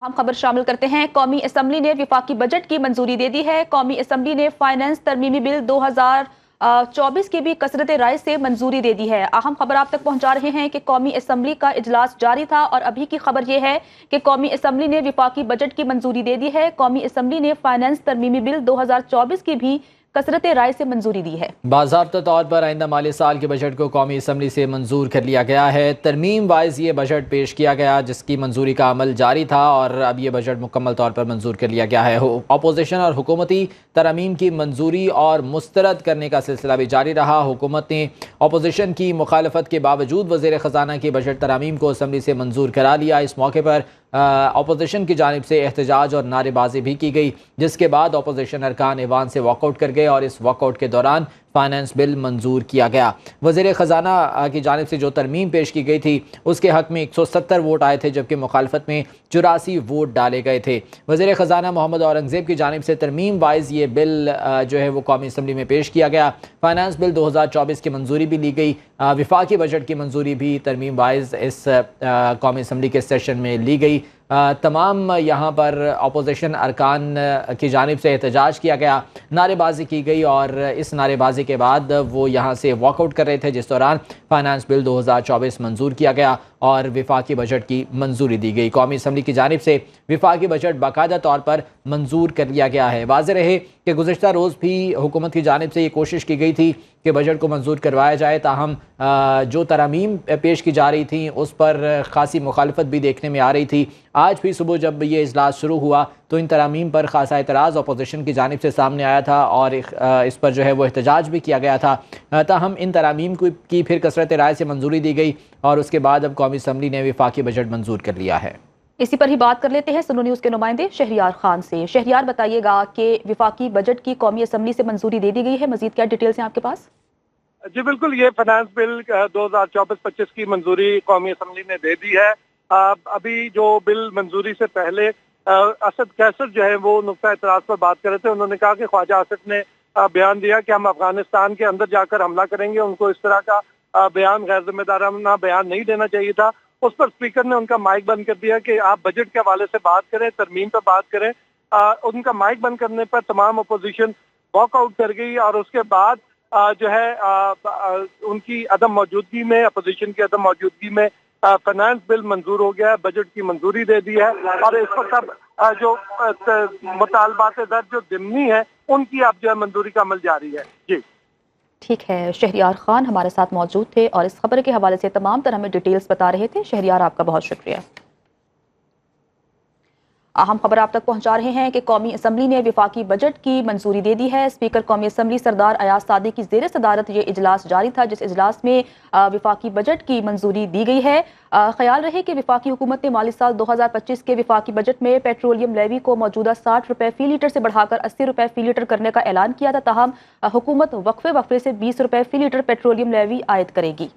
हम खबर शामिल करते हैं। कौमी असम्बली ने विफाकी बजट की मंजूरी दे दी है। कौमी असम्बली ने फाइनेंस तरमीमी बिल 2024 की भी कसरत राय से मंजूरी दे दी है। अहम खबर आप तक पहुंचा रहे हैं कि कौमी असम्बली का इजलास जारी था और अभी की खबर यह है कि कौमी असम्बली ने विफाकी बजट की मंजूरी दे दी है। कौमी असम्बली ने फाइनेंस तरमीमी बिल 2024 की भी कसरत राय से मंजूरी दी है। बाज़ाब्ता तौर पर आइंदा माली साल के बजट को कौमी असम्बली से मंजूर कर लिया गया है। तरमीम वाइज ये बजट पेश किया गया जिसकी मंजूरी का अमल जारी था और अब ये बजट मुकम्मल तौर पर मंजूर कर लिया गया है। अपोजिशन और हुकूमती तरमीम की मंजूरी और मुस्तरद करने का सिलसिला भी जारी रहा। हुकूमत ने अपोजिशन की मुखालफत के बावजूद वज़ीर ख़जाना की बजट तरमीम को असम्बली से मंजूर करा लिया। इस मौके पर अपोजिशन की जानिब से एहतजाज और नारेबाजी भी की गई, जिसके बाद अपोजिशन अरकान ऐवान से वॉकआउट कर गए और इस वॉकआउट के दौरान फाइनेंस बिल मंजूर किया गया। वज़ीर ख़जाना की जानिब से जो तरमीम पेश की गई थी उसके हक़ में 170 वोट आए थे, जबकि मुखालफत में 84 वोट डाले गए थे। वज़ीर ख़जाना मोहम्मद औरंगज़ेब की जानिब से तरमीम वाइज ये बिल जो है वो कौमी असम्बली में पेश किया गया। फाइनेंस बिल 2024 की मंजूरी भी ली गई। विफाकी बजट की मंजूरी भी तरमीम वाइज इस कौमी असम्बली के सेशन में ली गई। तमाम यहाँ पर अपोजिशन अरकान की जानिब से एहतजाज किया गया, नारेबाजी की गई और इस नारेबाजी के बाद वो यहाँ से वॉकआउट कर रहे थे, जिस दौरान फाइनेंस बिल 2024 मंजूर किया गया और विफाकी बजट की मंजूरी दी गई। कौमी असम्बली की जानिब से विफाकी बजट बाकायदा तौर पर मंजूर कर लिया गया है। वाज़ेह रहे कि गुज़िश्ता रोज़ भी हुकूमत की जानिब से ये कोशिश की गई थी कि बजट को मंजूर करवाया जाए, ताहम जो तरामीम पेश की जा रही थी उस पर ख़ासी मुखालफत भी देखने में आ रही थी। आज भी सुबह जब ये इजलास शुरू हुआ तो इन तरामीम पर ख़ासा एतराज़ अपोजिशन की जानिब से सामने आया था और इस पर जो है वो एहतजाज भी किया गया था। ताहम इन तरामीम की फिर कसरत राय से मंजूरी दी गई और उसके बाद अब कौमी असम्बली ने विफाकी बजट मंजूर कर लिया है। इसी पर ही बात कर लेते हैं सुनो न्यूज़ के नुमाइंदे शहरियार खान से। शहरियार, बताइएगा कि विफाकी बजट की कौमी असम्बली से मंजूरी दे दी गई है, मजीद क्या डिटेल्स हैं आपके पास? जी बिल्कुल, ये फाइनेंस बिल 2024-25 की मंजूरी कौमी असम्बली ने दे दी है। अभी जो बिल मंजूरी से पहले असद कैसर जो है वो नुक्ता एतराज पर बात कर रहे थे। उन्होंने कहा कि ख्वाजा आसिफ ने बयान दिया कि हम अफगानिस्तान के अंदर जाकर हमला करेंगे। उनको इस तरह का बयान, गैर जिम्मेदाराना बयान नहीं देना चाहिए था। उस पर स्पीकर ने उनका माइक बंद कर दिया कि आप बजट के हवाले से बात करें, तरमीम पर बात करें। उनका माइक बंद करने पर तमाम अपोजिशन वॉकआउट कर गई और उसके बाद जो है उनकी अदम मौजूदगी में, अपोजिशन की अदम मौजूदगी में फाइनेंस बिल मंजूर हो गया है, बजट की मंजूरी दे दी है और इस पर सब जो मुतालबात दर जो ज़िमनी है उनकी अब जो है मंजूरी का अमल जारी है। जी ठीक है, शहरियार खान हमारे साथ मौजूद थे और इस खबर के हवाले से तमाम तरह हमें डिटेल्स बता रहे थे। शहरियार, आपका बहुत शुक्रिया। अहम खबर आप तक पहुंचा रहे हैं कि कौमी असम्बली ने विफाकी बजट की मंजूरी दे दी है। स्पीकर कौमी असम्बली सरदार अयाज सादी की ज़ेर सदारत ये इजलास जारी था, जिस इजलास में विफाकी बजट की मंजूरी दी गई है। ख्याल रहे कि विफाकी हुकूमत ने माली साल 2025 के विफाकी बजट में पेट्रोलियम लेवी को मौजूदा 60 रुपये फ़ी लीटर से बढ़ाकर 80 रुपये फ़ी लीटर करने का ऐलान किया था। ताहम हुकूमत वक्फे से 20 रुपये फ़ी लीटर पेट्रोलियम लेवी आयद करेगी।